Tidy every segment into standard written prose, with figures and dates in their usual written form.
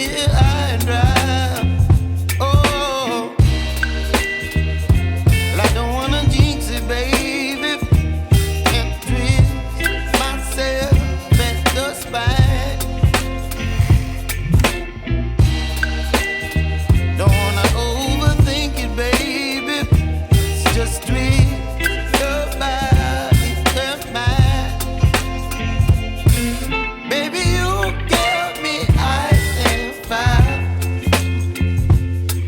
here high and dry. Oh, well, I don't wanna jinx it, baby, and twist myself at the spine. Don't wanna overthink it, baby. It's just twist your body and mine. Baby, you give me ice and fire.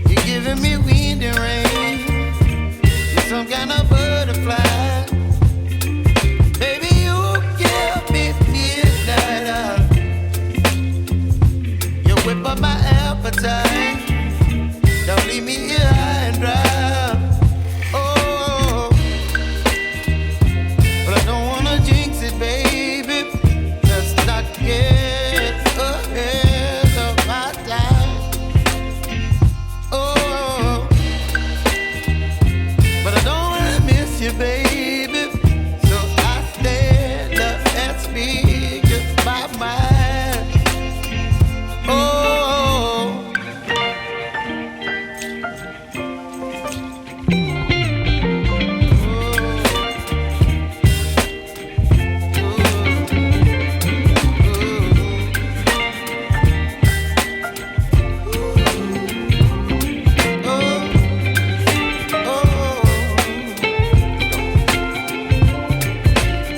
You're giving me wind and rain. You're some kind of butterfly. Baby, you give me midnight. You whip up my appetite. Don't leave me here high and dry. Oh, but I don't wanna jinx it, baby. Let's not get ahead of my time. Oh, but I don't wanna miss you, baby. So I stand up and speak just my mind. Oh.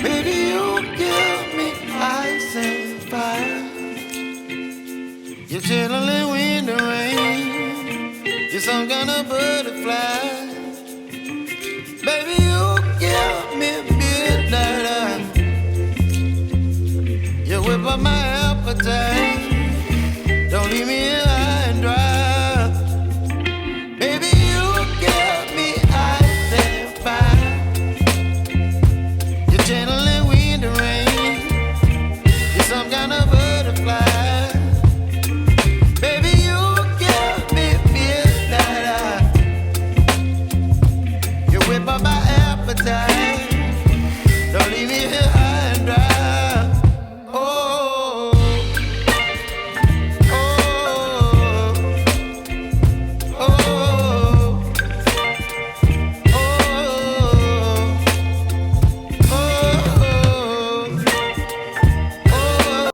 Baby, you give me ice and fire. You're chilling wind and rain. You're some kind of butterfly. Baby, you give me midnight. You whip up my appetite. Don't leave me here high and dry. Baby, you give me ice and fire. You're channeling wind and rain. You're some kind of butterfly. Baby, you give me midnight. You whip up my appetite.